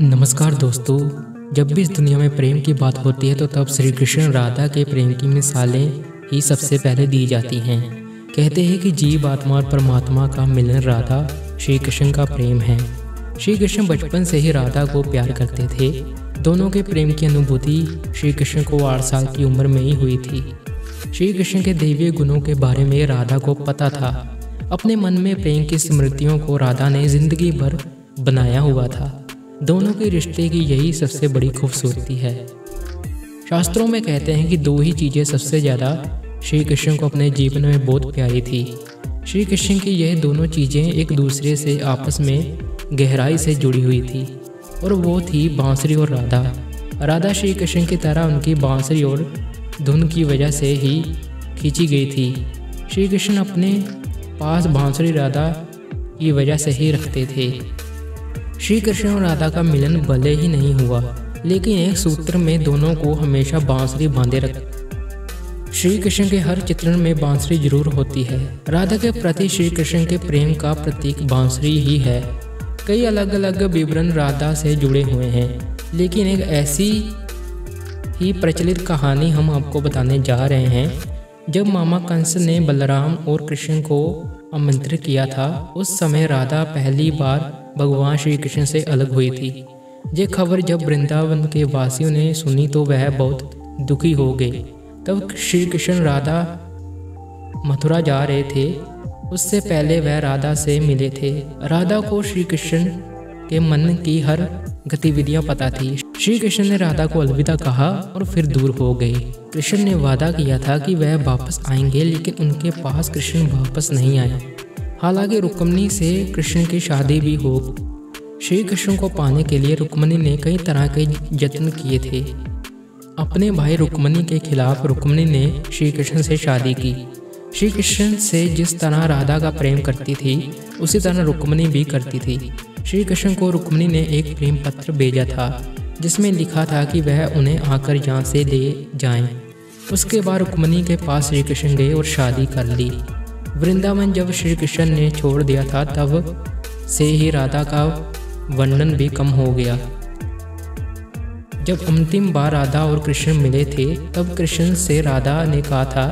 नमस्कार दोस्तों। जब भी इस दुनिया में प्रेम की बात होती है तो तब श्री कृष्ण राधा के प्रेम की मिसालें ही सबसे पहले दी जाती हैं। कहते हैं कि जीव आत्मा और परमात्मा का मिलन राधा श्री कृष्ण का प्रेम है। श्री कृष्ण बचपन से ही राधा को प्यार करते थे। दोनों के प्रेम की अनुभूति श्री कृष्ण को 8 साल की उम्र में ही हुई थी। श्री कृष्ण के दैवीय गुणों के बारे में राधा को पता था। अपने मन में प्रेम की स्मृतियों को राधा ने जिंदगी भर बनाया हुआ था। दोनों के रिश्ते की यही सबसे बड़ी खूबसूरती है। शास्त्रों में कहते हैं कि 2 ही चीज़ें सबसे ज़्यादा श्री कृष्ण को अपने जीवन में बहुत प्यारी थी। श्री कृष्ण की यह दोनों चीज़ें एक दूसरे से आपस में गहराई से जुड़ी हुई थी और वो थी बांसुरी और राधा। राधा श्री कृष्ण की तरह उनकी बांसुरी और धुन की वजह से ही खींची गई थी। श्री कृष्ण अपने पास बांसुरी राधा की वजह से ही रखते थे। श्री कृष्ण और राधा का मिलन भले ही नहीं हुआ, लेकिन एक सूत्र में दोनों को हमेशा बांसुरी बांधे रख। श्री कृष्ण के हर चित्रण में बांसुरी जरूर होती है। राधा के प्रति श्री कृष्ण के प्रेम का प्रतीक बांसुरी ही है। कई अलग अलग विवरण राधा से जुड़े हुए हैं, लेकिन एक ऐसी ही प्रचलित कहानी हम आपको बताने जा रहे हैं। जब मामा कंस ने बलराम और कृष्ण को आमंत्रित किया था, उस समय राधा पहली बार भगवान श्री कृष्ण से अलग हुई थी। ये खबर जब वृंदावन के वासियों ने सुनी तो वह बहुत दुखी हो गए। तब श्री कृष्ण राधा मथुरा जा रहे थे। उससे पहले वह राधा से मिले थे। राधा को श्री कृष्ण के मन की हर गतिविधियां पता थी। श्री कृष्ण ने राधा को अलविदा कहा और फिर दूर हो गए। कृष्ण ने वादा किया था कि वह वापस आएंगे, लेकिन उनके पास कृष्ण वापस नहीं आए। हालांकि रुक्मिणी से कृष्ण की शादी भी हो। श्री कृष्ण को पाने के लिए रुक्मिणी ने कई तरह के यत्न किए थे। अपने भाई रुक्मिणी के खिलाफ रुक्मिणी ने श्री कृष्ण से शादी की। श्री कृष्ण से जिस तरह राधा का प्रेम करती थी, उसी तरह रुक्मिणी भी करती थी। श्री कृष्ण को रुक्मिणी ने एक प्रेम पत्र भेजा था, जिसमें लिखा था कि वह उन्हें आकर यहाँ से ले जाएं। उसके बाद रुक्मिणी के पास श्री कृष्ण गए और शादी कर ली। वृंदावन जब श्री कृष्ण ने छोड़ दिया था, तब से ही राधा का वर्णन भी कम हो गया। जब अंतिम बार राधा और कृष्ण मिले थे, तब कृष्ण से राधा ने कहा था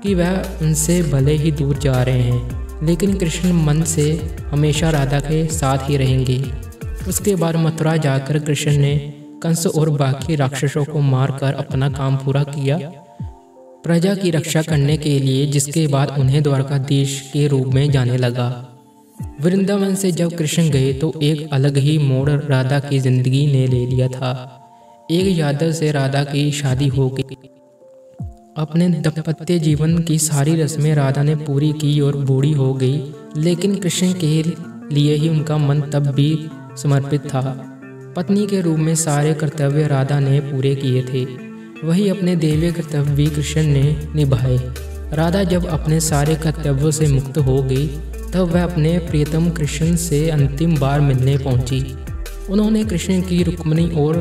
कि वह उनसे भले ही दूर जा रहे हैं, लेकिन कृष्ण मन से हमेशा राधा के साथ ही रहेंगे। उसके बाद मथुरा जाकर कृष्ण ने कंस और बाकी राक्षसों को मारकर अपना काम पूरा किया, प्रजा की रक्षा करने के लिए, जिसके बाद उन्हें द्वारकाधीश के रूप में जाने लगा। वृंदावन से जब कृष्ण गए तो एक अलग ही मोड़ राधा की जिंदगी ने ले लिया था। एक यादव से राधा की शादी हो गई। अपने दाम्पत्य जीवन की सारी रस्में राधा ने पूरी की और बूढ़ी हो गई, लेकिन कृष्ण के लिए ही उनका मन तब भी समर्पित था। पत्नी के रूप में सारे कर्तव्य राधा ने पूरे किए थे। वही अपने दैवीय कर्तव्य भी कृष्ण ने निभाए। राधा जब अपने सारे कर्तव्यों से मुक्त हो गई, तब वह अपने प्रियतम कृष्ण से अंतिम बार मिलने पहुंची। उन्होंने कृष्ण की रुक्मिणी और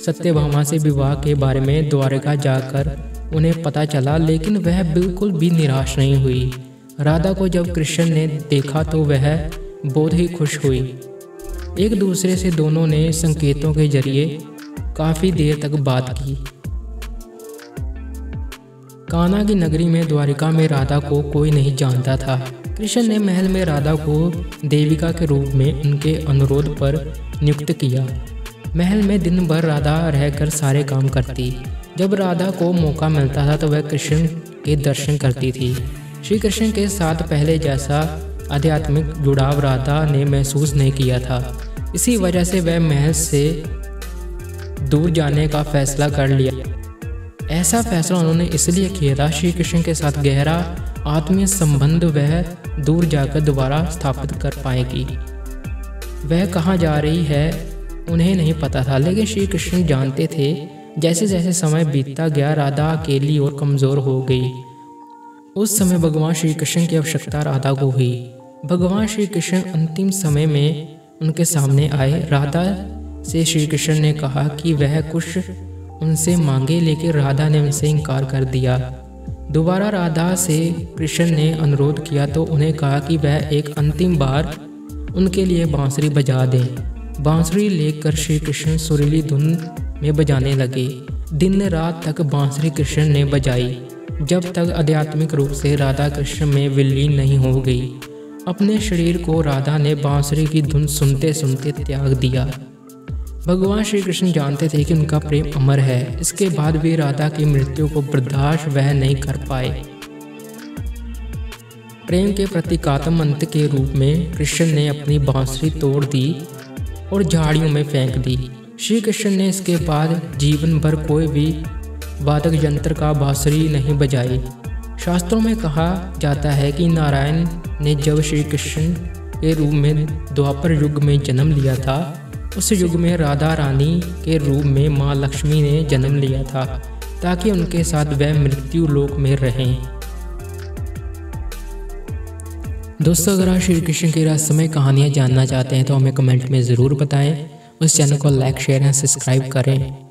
सत्यभामा से विवाह के बारे में द्वारका जाकर उन्हें पता चला, लेकिन वह बिल्कुल भी निराश नहीं हुई। राधा को जब कृष्ण ने देखा तो वह बहुत ही खुश हुई। एक दूसरे से दोनों ने संकेतों के जरिए काफी देर तक बात की। कान्हा की नगरी में द्वारिका में राधा को कोई नहीं जानता था। कृष्ण ने महल में राधा को देविका के रूप में उनके अनुरोध पर नियुक्त किया। महल में दिन भर राधा रहकर सारे काम करती। जब राधा को मौका मिलता था तो वह कृष्ण के दर्शन करती थी। श्री कृष्ण के साथ पहले जैसा आध्यात्मिक जुड़ाव राधा ने महसूस नहीं किया था। इसी वजह से वह महल से दूर जाने का फैसला कर लिया। ऐसा फैसला उन्होंने इसलिए किया था, श्री कृष्ण के साथ गहरा आत्मीय संबंध वह दूर जाकर दोबारा स्थापित कर पाएगी। वह कहाँ जा रही है उन्हें नहीं पता था, लेकिन श्री कृष्ण जानते थे। जैसे जैसे समय बीतता गया, राधा अकेली और कमजोर हो गई। उस समय भगवान श्री कृष्ण की आवश्यकता राधा को हुई। भगवान श्री कृष्ण अंतिम समय में उनके सामने आए। राधा से श्री कृष्ण ने कहा कि वह कुछ उनसे मांगे, लेकिन राधा ने उनसे इनकार कर दिया। दोबारा राधा से कृष्ण ने अनुरोध किया तो उन्हें कहा कि वह एक अंतिम बार उनके लिए बांसुरी बजा दें। बांसुरी लेकर श्री कृष्ण सुरीली धुन में बजाने लगे। दिन रात तक बांसुरी कृष्ण ने बजाई, जब तक आध्यात्मिक रूप से राधा कृष्ण में विलीन नहीं हो गई। अपने शरीर को राधा ने बांसुरी की धुन सुनते सुनते त्याग दिया। भगवान श्री कृष्ण जानते थे कि उनका प्रेम अमर है। इसके बाद भी राधा की मृत्यु को बर्दाश्त वह नहीं कर पाए। प्रेम के प्रतीकात्मक मंत्र के रूप में कृष्ण ने अपनी बांसुरी तोड़ दी और झाड़ियों में फेंक दी। श्री कृष्ण ने इसके बाद जीवन भर कोई भी वादक यंत्र का बांसुरी नहीं बजाई। शास्त्रों में कहा जाता है कि नारायण ने जब श्री कृष्ण के रूप में द्वापर युग में जन्म लिया था, उस युग में राधा रानी के रूप में माँ लक्ष्मी ने जन्म लिया था, ताकि उनके साथ वह मृत्यु लोक में रहें। दोस्तों, अगर आप श्री कृष्ण की रहस्यमय कहानियाँ जानना चाहते हैं तो हमें कमेंट में ज़रूर बताएं। उस चैनल को लाइक, शेयर एंड सब्सक्राइब करें।